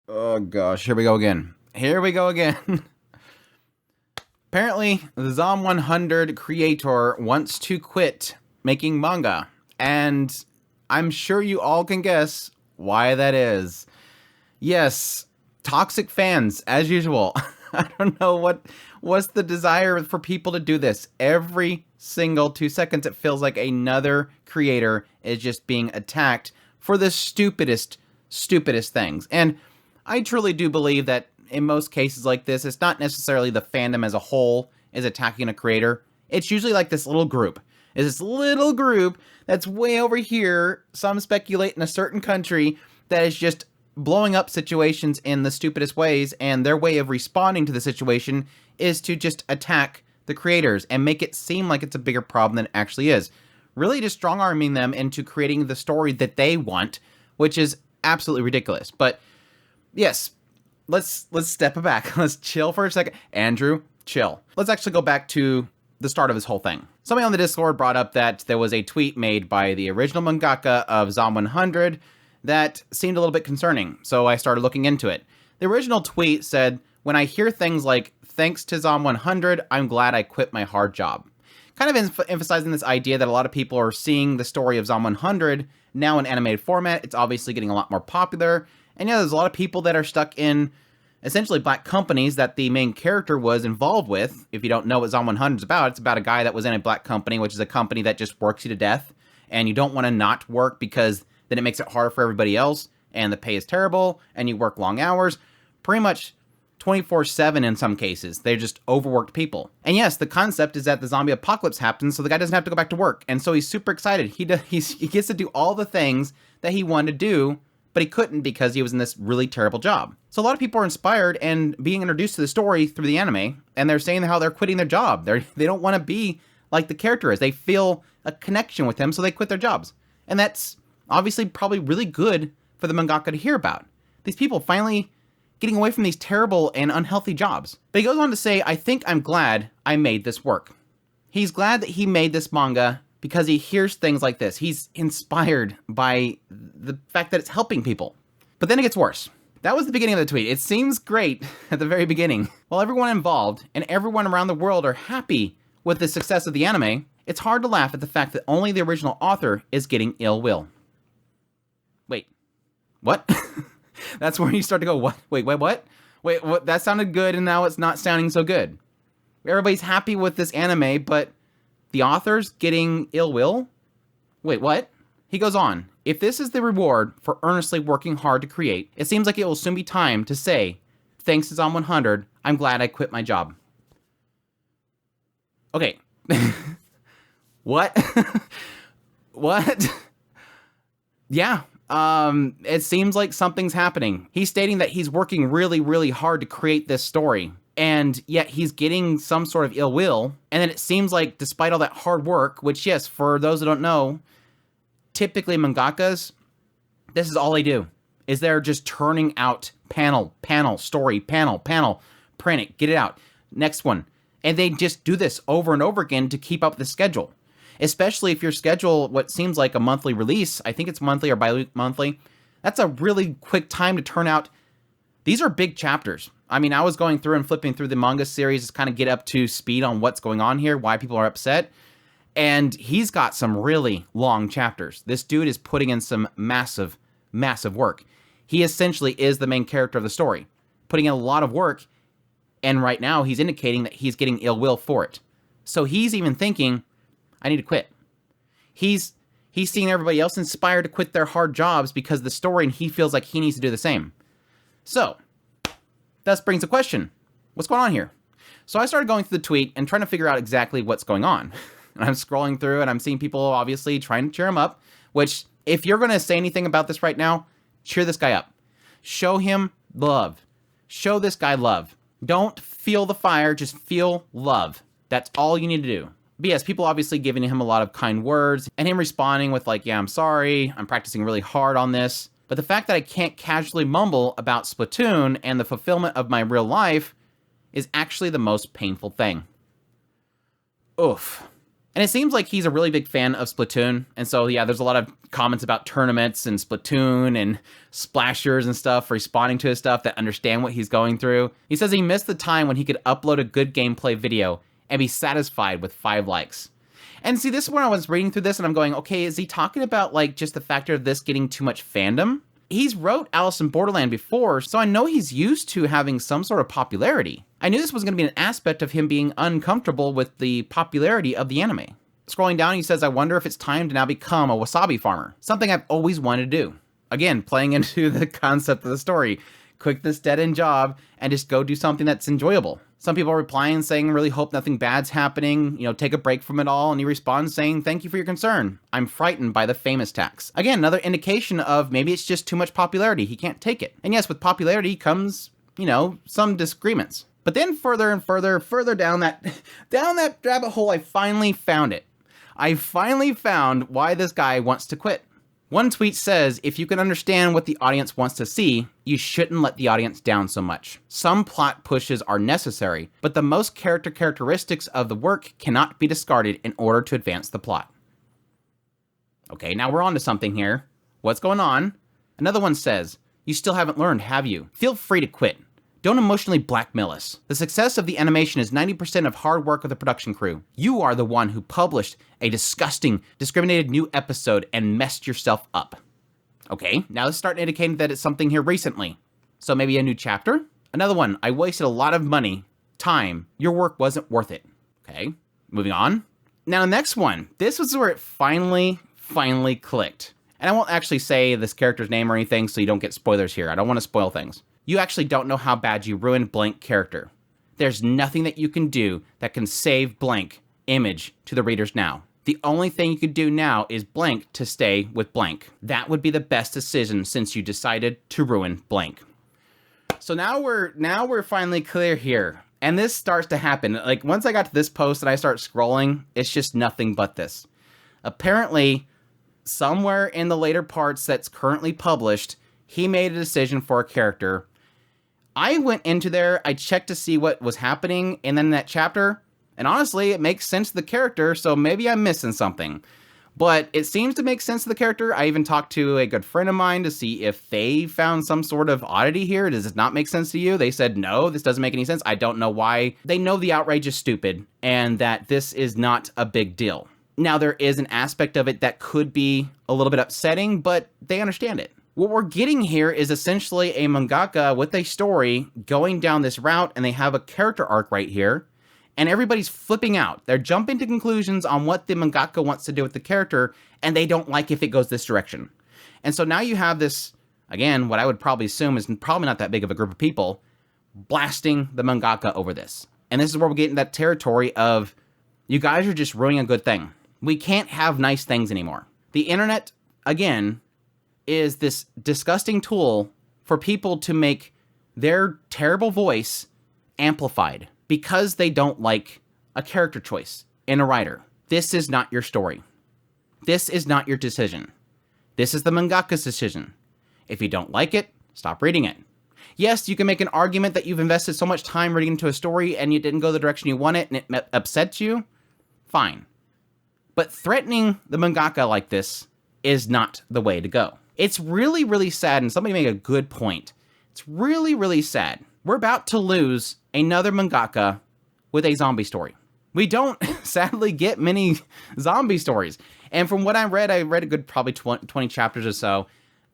Oh gosh, here we go again. Here we go again. Apparently, the Zom100 creator wants to quit making manga, and I'm sure you all can guess why that is. Yes, toxic fans, as usual. I don't know what's the desire for people to do this. Every single 2 seconds, it feels like another creator is just being attacked for the stupidest things. And I truly do believe that in most cases like this, it's not necessarily the fandom as a whole is attacking a creator. It's usually like this little group. It's this little group that's way over here, some speculate in a certain country, that is just blowing up situations in the stupidest ways, and their way of responding to the situation is to just attack the creators and make it seem like it's a bigger problem than it actually is. Really just strong-arming them into creating the story that they want, which is absolutely ridiculous. But yes, let's step back. Let's chill for a second. Andrew, chill. Let's actually go back to the start of this whole thing. Somebody on the Discord brought up that there was a tweet made by the original mangaka of Zom100 that seemed a little bit concerning, so I started looking into it. The original tweet said, "When I hear things like, thanks to Zom100, I'm glad I quit my hard job." Kind of emphasizing this idea that a lot of people are seeing the story of Zom100 now in animated format. It's obviously getting a lot more popular. And yeah, there's a lot of people that are stuck in essentially black companies that the main character was involved with. If you don't know what Zom100 is about, it's about a guy that was in a black company, which is a company that just works you to death. And you don't want to not work because then it makes it harder for everybody else, and the pay is terrible, and you work long hours, pretty much 24/7 in some cases. They're just overworked people. And yes, the concept is that the zombie apocalypse happens, so the guy doesn't have to go back to work, and so he's super excited. He gets to do all the things that he wanted to do, but he couldn't because he was in this really terrible job. So a lot of people are inspired and being introduced to the story through the anime, and they're saying how they're quitting their job. They don't want to be like the character is. They feel a connection with him, so they quit their jobs. And that's obviously probably really good for the mangaka to hear about. These people finally getting away from these terrible and unhealthy jobs. But he goes on to say, "I think I'm glad I made this work." He's glad that he made this manga because he hears things like this. He's inspired by the fact that it's helping people. But then it gets worse. That was the beginning of the tweet. It seems great at the very beginning. While everyone involved and everyone around the world are happy with the success of the anime, it's hard to laugh at the fact that only the original author is getting ill will. Wait, what? That's where you start to go, what? Wait, what? Wait, what? That sounded good, and now it's not sounding so good. Everybody's happy with this anime, but the author's getting ill will? Wait, what? He goes on, "If this is the reward for earnestly working hard to create, it seems like it will soon be time to say, thanks to Zom100, I'm glad I quit my job." Okay. What? What? Yeah. It seems like something's happening. He's stating that he's working really, really hard to create this story, and yet he's getting some sort of ill will, and then it seems like despite all that hard work, which yes, for those who don't know, typically mangakas, this is all they do, is they're just turning out panel, story, panel, print it, get it out, next one. And they just do this over and over again to keep up with the schedule. Especially if your schedule, what seems like a monthly release, I think it's monthly or bi-monthly, that's a really quick time to turn out. These are big chapters. I mean, I was going through and flipping through the manga series to kind of get up to speed on what's going on here, why people are upset. And he's got some really long chapters. This dude is putting in some massive work. He essentially is the main character of the story, putting in a lot of work. And right now he's indicating that he's getting ill will for it. So he's even thinking, I need to quit. He's seeing everybody else inspired to quit their hard jobs because of the story, and he feels like he needs to do the same. So, thus brings the question, what's going on here? So I started going through the tweet and trying to figure out exactly what's going on. And I'm scrolling through and I'm seeing people obviously trying to cheer him up, which if you're going to say anything about this right now, cheer this guy up. Show him love. Show this guy love. Don't feel the fire, just feel love. That's all you need to do. But yes, people obviously giving him a lot of kind words, and him responding with like, yeah, I'm sorry, I'm practicing really hard on this. But the fact that I can't casually mumble about Splatoon and the fulfillment of my real life is actually the most painful thing. Oof. And it seems like he's a really big fan of Splatoon. And so, yeah, there's a lot of comments about tournaments and Splatoon and splashers and stuff responding to his stuff that understand what he's going through. He says he missed the time when he could upload a good gameplay video and be satisfied with 5 likes. And see, this is when I was reading through this and I'm going, okay, is he talking about like just the factor of this getting too much fandom? He's wrote Alice in Borderland before, so I know he's used to having some sort of popularity. I knew this was going to be an aspect of him being uncomfortable with the popularity of the anime. Scrolling down, he says, I wonder if it's time to now become a wasabi farmer. Something I've always wanted to do. Again, playing into the concept of the story. Quit this dead-end job and just go do something that's enjoyable. Some people are replying saying, really hope nothing bad's happening, take a break from it all. And he responds saying, thank you for your concern. I'm frightened by the famous tax. Again, another indication of maybe it's just too much popularity. He can't take it. And yes, with popularity comes, some disagreements. But then further and further down that rabbit hole, I finally found it. I finally found why this guy wants to quit. One tweet says, if you can understand what the audience wants to see, you shouldn't let the audience down so much. Some plot pushes are necessary, but the most characteristics of the work cannot be discarded in order to advance the plot. Okay, now we're on to something here. What's going on? Another one says, you still haven't learned, have you? Feel free to quit. Don't emotionally blackmail us. The success of the animation is 90% of hard work of the production crew. You are the one who published a disgusting, discriminated new episode and messed yourself up. Okay, now let's start indicating that it's something here recently. So maybe a new chapter? Another one, I wasted a lot of money, time. Your work wasn't worth it. Okay, moving on. Now the next one, this was where it finally clicked. And I won't actually say this character's name or anything so you don't get spoilers here. I don't want to spoil things. You actually don't know how bad you ruined blank character. There's nothing that you can do that can save blank image to the readers now. The only thing you could do now is blank to stay with blank. That would be the best decision since you decided to ruin blank. So now we're finally clear here. And this starts to happen. Like once I got to this post and I start scrolling, it's just nothing but this. Apparently, somewhere in the later parts that's currently published, he made a decision for a character. I went into there, I checked to see what was happening, and then that chapter, and honestly, it makes sense to the character, so maybe I'm missing something. But it seems to make sense to the character. I even talked to a good friend of mine to see if they found some sort of oddity here. Does it not make sense to you? They said, no, this doesn't make any sense. I don't know why. They know the outrage is stupid, and that this is not a big deal. Now, there is an aspect of it that could be a little bit upsetting, but they understand it. What we're getting here is essentially a mangaka with a story going down this route, and they have a character arc right here, and everybody's flipping out. They're jumping to conclusions on what the mangaka wants to do with the character, and they don't like if it goes this direction. And so now you have this, again, what I would probably assume is probably not that big of a group of people, blasting the mangaka over this. And this is where we get in that territory of, you guys are just ruining a good thing. We can't have nice things anymore. The internet, again, is this disgusting tool for people to make their terrible voice amplified because they don't like a character choice in a writer. This is not your story. This is not your decision. This is the mangaka's decision. If you don't like it, stop reading it. Yes, you can make an argument that you've invested so much time reading into a story and you didn't go the direction you wanted and it upsets you. Fine. But threatening the mangaka like this is not the way to go. It's really, really sad, and somebody made a good point. It's really, really sad. We're about to lose another mangaka with a zombie story. We don't, sadly, get many zombie stories. And from what I read a good probably 20 chapters or so.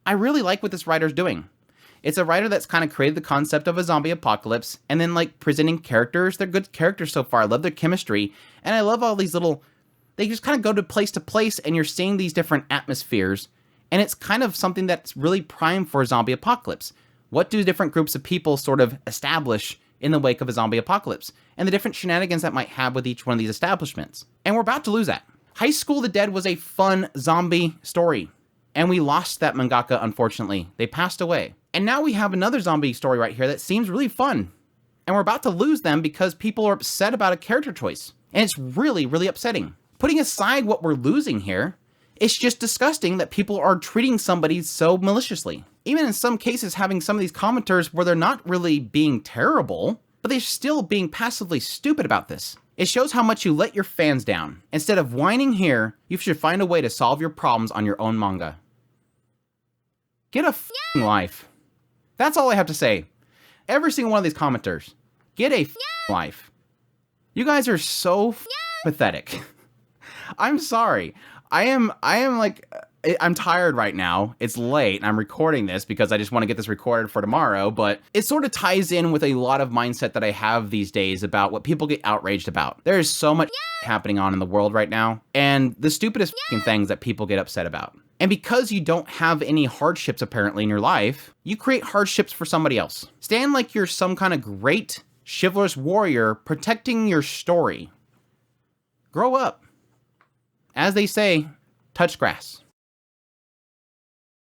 I really like what this writer's doing. It's a writer that's kind of created the concept of a zombie apocalypse, and then like presenting characters. They're good characters so far. I love their chemistry, and I love all these little, they just kind of go to place, and you're seeing these different atmospheres. And it's kind of something that's really prime for a zombie apocalypse. What do different groups of people sort of establish in the wake of a zombie apocalypse? And the different shenanigans that might have with each one of these establishments. And we're about to lose that. High School of the Dead was a fun zombie story. And we lost that mangaka, unfortunately. They passed away. And now we have another zombie story right here that seems really fun. And we're about to lose them because people are upset about a character choice. And it's really, really upsetting. Putting aside what we're losing here, it's just disgusting that people are treating somebody so maliciously. Even in some cases, having some of these commenters where they're not really being terrible, but they're still being passively stupid about this. It shows how much you let your fans down. Instead of whining here, you should find a way to solve your problems on your own manga. Get a f***ing life. That's all I have to say. Every single one of these commenters, get a f***ing life. You guys are so pathetic. I'm sorry. I'm tired right now. It's late and I'm recording this because I just want to get this recorded for tomorrow, but it sort of ties in with a lot of mindset that I have these days about what people get outraged about. There is so much happening on in the world right now, and the stupidest things that people get upset about. And because you don't have any hardships apparently in your life, you create hardships for somebody else. Stand like you're some kind of great chivalrous warrior protecting your story. Grow up. As they say, touch grass.